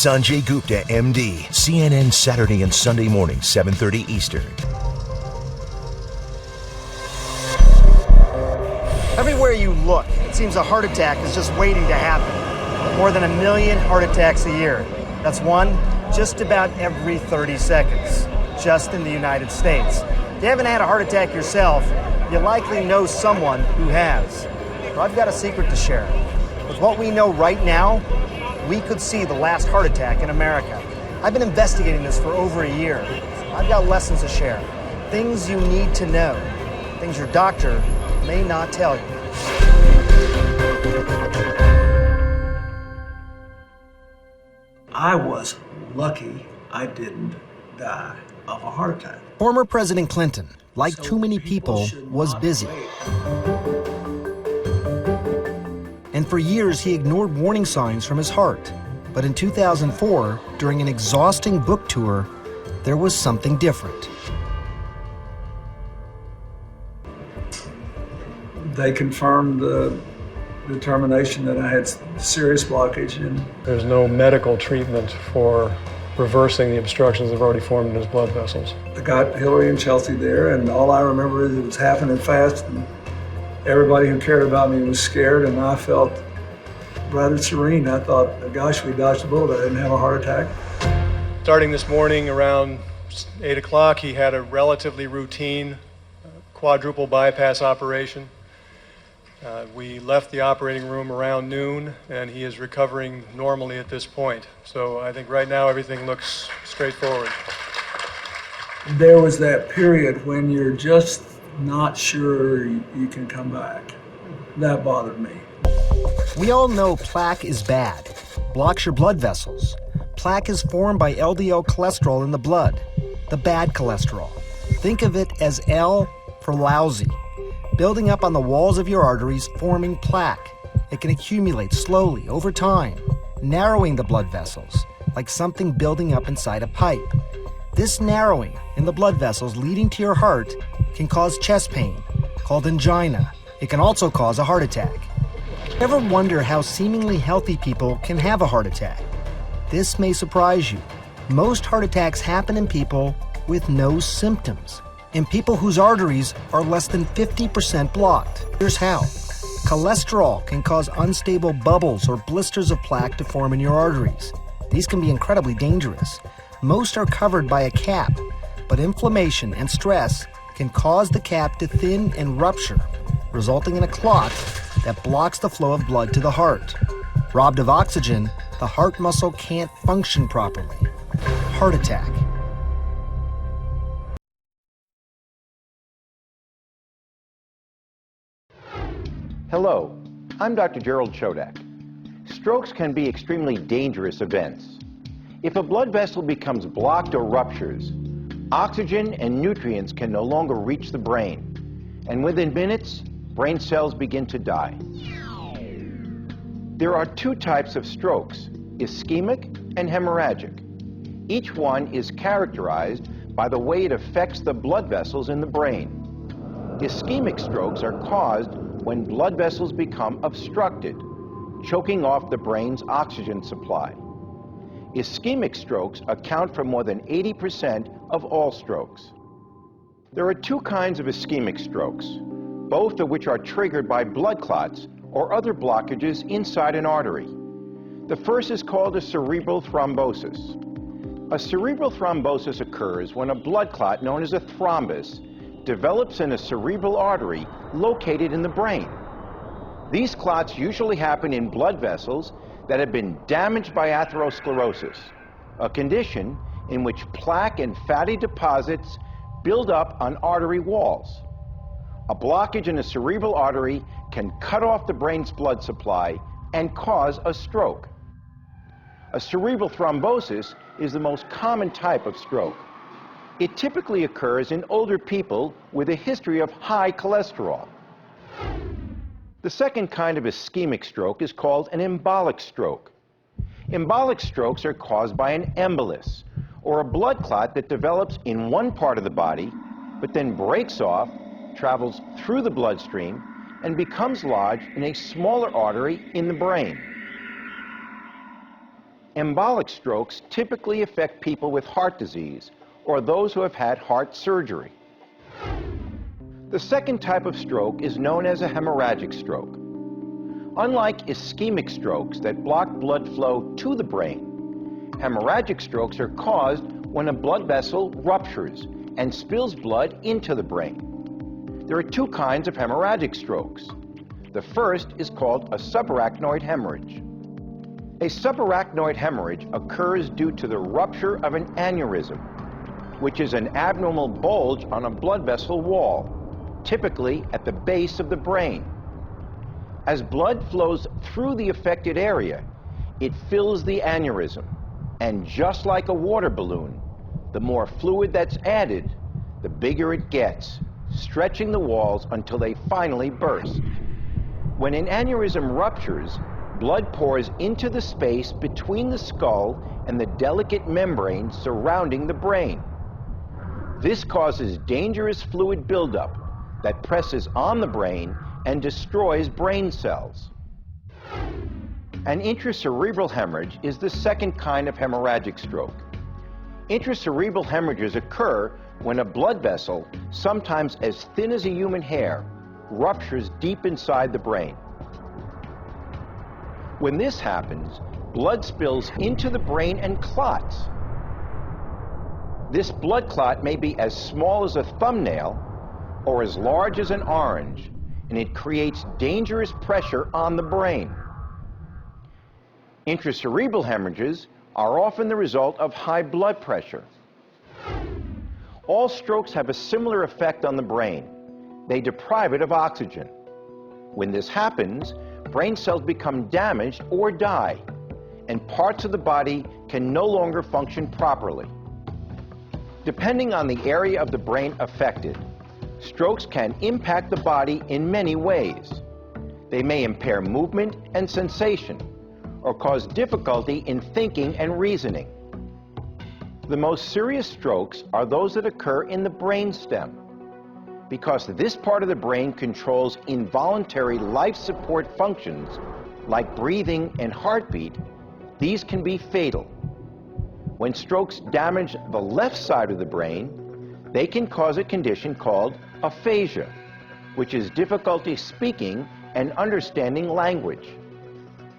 Sanjay Gupta, MD, CNN Saturday and Sunday morning, 7:30 Eastern. Everywhere you look, it seems a heart attack is just waiting to happen. More than 1 million heart attacks a year. That's one just about every 30 seconds, just in the United States. If you haven't had a heart attack yourself, you likely know someone who has. But I've got a secret to share. With what we know right now, we could see the last heart attack in America. I've been investigating this for over a year. I've got lessons to share. Things you need to know. Things your doctor may not tell you. I was lucky I didn't die of a heart attack. Former President Clinton, like too many people, was busy. And for years, he ignored warning signs from his heart. But in 2004, during an exhausting book tour, there was something different. They confirmed the determination that I had serious blockage, and there's no medical treatment for reversing the obstructions that have already formed in his blood vessels. I got Hillary and Chelsea there, and all I remember is it was happening fast, and everybody who cared about me was scared, and I felt rather serene. I thought, gosh, we dodged a bullet. I didn't have a heart attack. Starting this morning around 8 o'clock, he had a relatively routine quadruple bypass operation. We left the operating room around noon, and he is recovering normally at this point. So I think right now everything looks straightforward. There was that period when you're just not sure you can come back. That bothered me. We all know plaque is bad. Blocks your blood vessels. Plaque is formed by LDL cholesterol in the blood, the bad cholesterol. Think of it as L for lousy, building up on the walls of your arteries, forming plaque. It can accumulate slowly over time, narrowing the blood vessels, like something building up inside a pipe. This narrowing in the blood vessels leading to your heart can cause chest pain, called angina. It can also cause a heart attack. Ever wonder how seemingly healthy people can have a heart attack? This may surprise you. Most heart attacks happen in people with no symptoms, in people whose arteries are less than 50% blocked. Here's how. Cholesterol can cause unstable bubbles or blisters of plaque to form in your arteries. These can be incredibly dangerous. Most are covered by a cap, but inflammation and stress can cause the cap to thin and rupture, resulting in a clot that blocks the flow of blood to the heart. Robbed of oxygen, the heart muscle can't function properly. Heart attack. Hello, I'm Dr. Gerald Chodak. Strokes can be extremely dangerous events. If a blood vessel becomes blocked or ruptures, oxygen and nutrients can no longer reach the brain, and within minutes, brain cells begin to die. There are two types of strokes, ischemic and hemorrhagic. Each one is characterized by the way it affects the blood vessels in the brain. Ischemic strokes are caused when blood vessels become obstructed, choking off the brain's oxygen supply. Ischemic strokes account for more than 80% of all strokes. There are two kinds of ischemic strokes, both of which are triggered by blood clots or other blockages inside an artery. The first is called a cerebral thrombosis. A cerebral thrombosis occurs when a blood clot known as a thrombus develops in a cerebral artery located in the brain. These clots usually happen in blood vessels that have been damaged by atherosclerosis, a condition in which plaque and fatty deposits build up on artery walls. A blockage in a cerebral artery can cut off the brain's blood supply and cause a stroke. A cerebral thrombosis is the most common type of stroke. It typically occurs in older people with a history of high cholesterol. The second kind of ischemic stroke is called an embolic stroke. Embolic strokes are caused by an embolus, or a blood clot that develops in one part of the body, but then breaks off, travels through the bloodstream, and becomes lodged in a smaller artery in the brain. Embolic strokes typically affect people with heart disease or those who have had heart surgery. The second type of stroke is known as a hemorrhagic stroke. Unlike ischemic strokes that block blood flow to the brain, hemorrhagic strokes are caused when a blood vessel ruptures and spills blood into the brain. There are two kinds of hemorrhagic strokes. The first is called a subarachnoid hemorrhage. A subarachnoid hemorrhage occurs due to the rupture of an aneurysm, which is an abnormal bulge on a blood vessel wall, typically at the base of the brain. As blood flows through the affected area, it fills the aneurysm, and just like a water balloon, the more fluid that's added, the bigger it gets, stretching the walls until they finally burst. When an aneurysm ruptures, blood pours into the space between the skull and the delicate membrane surrounding the brain. This causes dangerous fluid buildup that presses on the brain and destroys brain cells. An intracerebral hemorrhage is the second kind of hemorrhagic stroke. Intracerebral hemorrhages occur when a blood vessel, sometimes as thin as a human hair, ruptures deep inside the brain. When this happens, blood spills into the brain and clots. This blood clot may be as small as a thumbnail or as large as an orange, and it creates dangerous pressure on the brain. Intracerebral hemorrhages are often the result of high blood pressure. All strokes have a similar effect on the brain. They deprive it of oxygen. When this happens, brain cells become damaged or die, and parts of the body can no longer function properly. Depending on the area of the brain affected, strokes can impact the body in many ways. They may impair movement and sensation, or cause difficulty in thinking and reasoning. The most serious strokes are those that occur in the brainstem. Because this part of the brain controls involuntary life support functions like breathing and heartbeat, these can be fatal. When strokes damage the left side of the brain, they can cause a condition called aphasia, which is difficulty speaking and understanding language.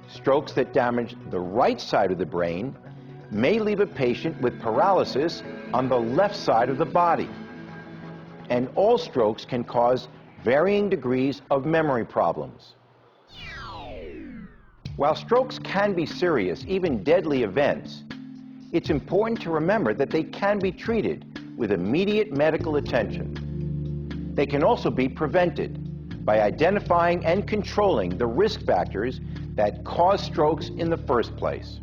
Strokes that damage the right side of the brain may leave a patient with paralysis on the left side of the body. And all strokes can cause varying degrees of memory problems. While strokes can be serious, even deadly events, it's important to remember that they can be treated with immediate medical attention. They can also be prevented by identifying and controlling the risk factors that cause strokes in the first place.